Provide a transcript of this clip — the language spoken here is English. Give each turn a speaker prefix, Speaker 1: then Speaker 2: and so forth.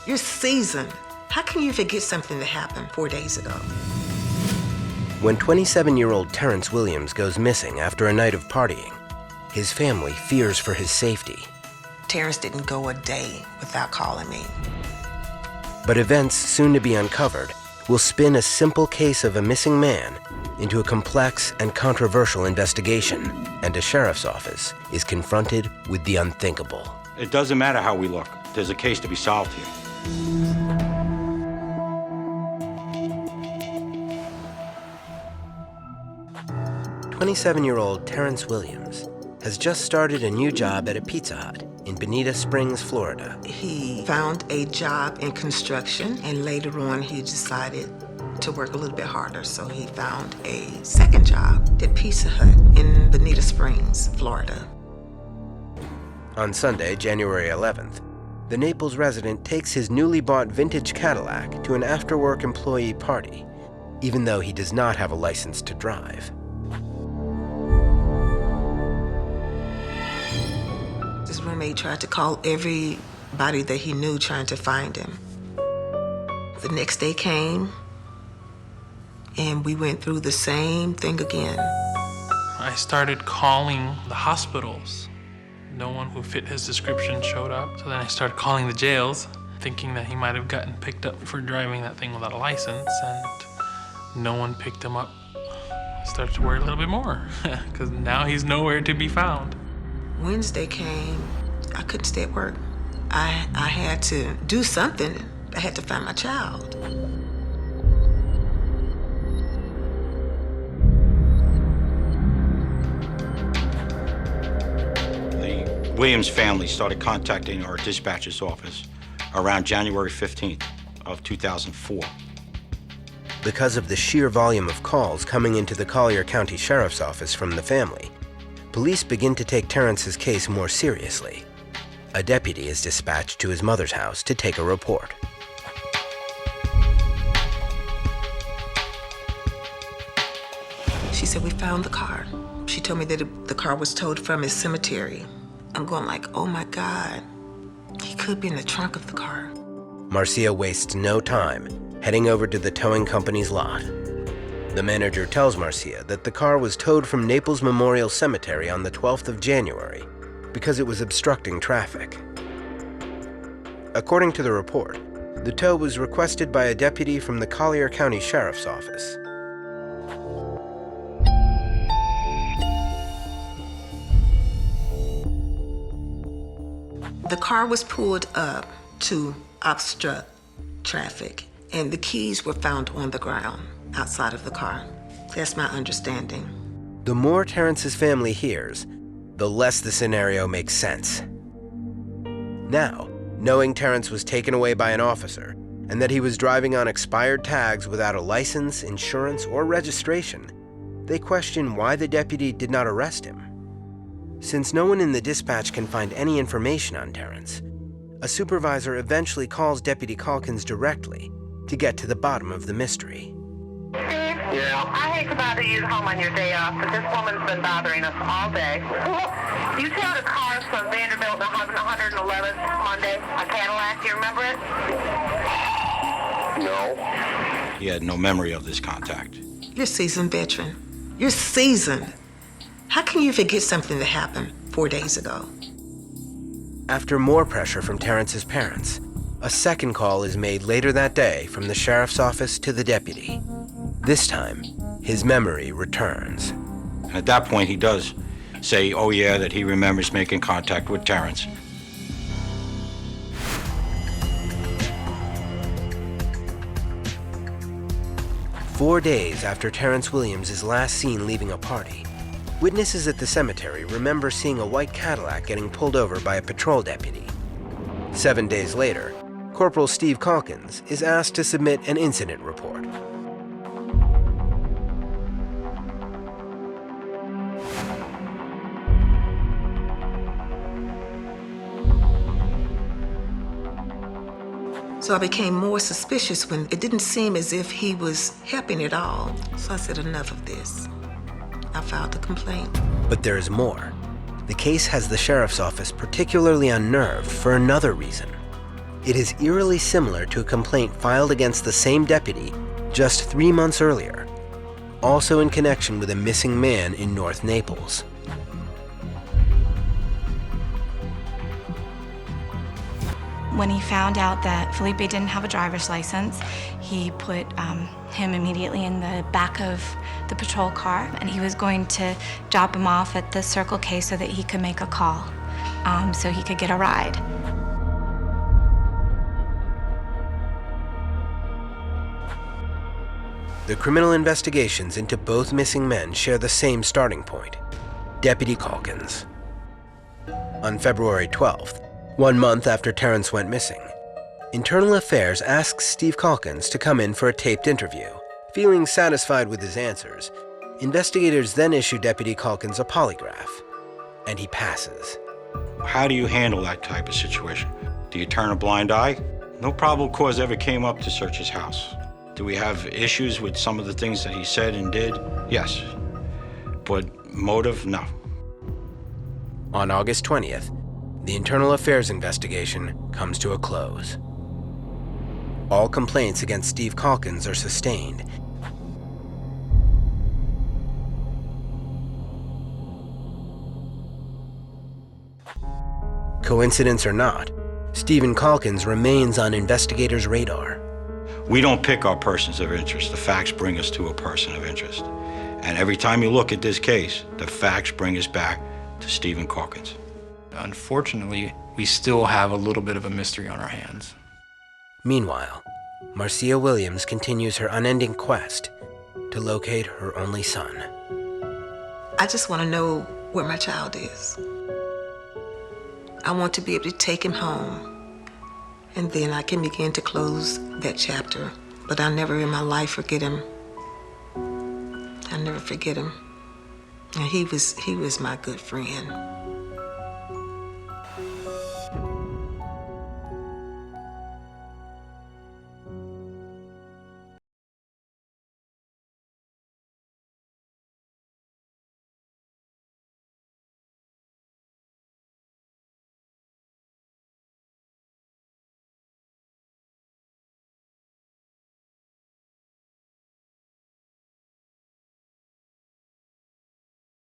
Speaker 1: You're seasoned. How can you forget something that happened 4 days ago?
Speaker 2: When 27-year-old Terence Williams goes missing after a night of partying, his family fears for his safety.
Speaker 1: Terence didn't go a day without calling me.
Speaker 2: But events soon to be uncovered will spin a simple case of a missing man into a complex and controversial investigation, and a sheriff's office is confronted with the unthinkable.
Speaker 3: It doesn't matter how we look. There's a case to be solved here.
Speaker 2: 27-year-old Terence Williams has just started a new job at a Pizza Hut in Bonita Springs, Florida.
Speaker 1: He found a job in construction, and later on he decided to work a little bit harder, so he found a second job at Pizza Hut in Bonita Springs, Florida.
Speaker 2: On Sunday, January 11th, the Naples resident takes his newly bought vintage Cadillac to an after-work employee party, even though he does not have a license to drive.
Speaker 1: His roommate tried to call everybody that he knew trying to find him. The next day came, and we went through the same thing again.
Speaker 4: I started calling the hospitals. No one who fit his description showed up. So then I started calling the jails, thinking that he might have gotten picked up for driving that thing without a license, and no one picked him up. I started to worry a little bit more, because now he's nowhere to be found.
Speaker 1: Wednesday came, I couldn't stay at work. I had to do something. I had to find my child.
Speaker 3: The Williams family started contacting our dispatcher's office around January 15th of 2004.
Speaker 2: Because of the sheer volume of calls coming into the Collier County Sheriff's Office from the family, police begin to take Terence's case more seriously. A deputy is dispatched to his mother's house to take a report.
Speaker 1: She said, "We found the car." She told me that the car was towed from his cemetery. I'm going like, oh my God, he could be in the trunk of the car.
Speaker 2: Marcia wastes no time heading over to the towing company's lot. The manager tells Marcia that the car was towed from Naples Memorial Cemetery on the 12th of January because it was obstructing traffic. According to the report, the tow was requested by a deputy from the Collier County Sheriff's Office.
Speaker 1: The car was pulled up to obstruct traffic, and the keys were found on the ground outside of the car. That's my understanding.
Speaker 2: The more Terence's family hears, the less the scenario makes sense. Now, knowing Terence was taken away by an officer and that he was driving on expired tags without a license, insurance, or registration, they question why the deputy did not arrest him. Since no one in the dispatch can find any information on Terence, a supervisor eventually calls Deputy Calkins directly to get to the bottom of the mystery.
Speaker 5: Steve? Yeah? I hate to bother you home on your day off, but this woman's been bothering us all day. You towed a car from Vanderbilt to 111th Monday, a Cadillac. Do you remember it?
Speaker 3: No. He had no memory of this contact.
Speaker 1: You're a seasoned veteran. You're seasoned. How can you forget something that happened 4 days ago?
Speaker 2: After more pressure from Terence's parents, a second call is made later that day from the sheriff's office to the deputy. This time, his memory returns.
Speaker 3: And at that point, he does say, oh yeah, that he remembers making contact with Terence.
Speaker 2: "4 days after Terence Williams is last seen leaving a party, witnesses at the cemetery remember seeing a white Cadillac getting pulled over by a patrol deputy. 7 days later, Corporal Steve Calkins is asked to submit an incident report.
Speaker 1: So I became more suspicious when it didn't seem as if he was helping at all. So I said, enough of this. I filed a complaint.
Speaker 2: But there is more. The case has the sheriff's office particularly unnerved for another reason. It is eerily similar to a complaint filed against the same deputy just 3 months earlier, also in connection with a missing man in North Naples.
Speaker 6: When he found out that Felipe didn't have a driver's license, he put him immediately in the back of the patrol car, and he was going to drop him off at the Circle K so that he could make a call, so he could get a ride.
Speaker 2: The criminal investigations into both missing men share the same starting point: Deputy Calkins. On February 12th, 1 month after Terence went missing, Internal Affairs asks Steve Calkins to come in for a taped interview. Feeling satisfied with his answers, investigators then issue Deputy Calkins a polygraph, and he passes.
Speaker 3: How do you handle that type of situation? Do you turn a blind eye? No probable cause ever came up to search his house. Do we have issues with some of the things that he said and did? Yes. But motive? No.
Speaker 2: On August 20th, the Internal Affairs investigation comes to a close. All complaints against Steve Calkins are sustained. Coincidence or not, Stephen Calkins remains on investigators' radar.
Speaker 3: We don't pick our persons of interest. The facts bring us to a person of interest. And every time you look at this case, the facts bring us back to Stephen Calkins.
Speaker 7: Unfortunately, we still have a little bit of a mystery on our hands.
Speaker 2: Meanwhile, Marcia Williams continues her unending quest to locate her only son.
Speaker 1: I just want to know where my child is. I want to be able to take him home, and then I can begin to close that chapter. But I'll never in my life forget him. I'll never forget him. And he was my good friend.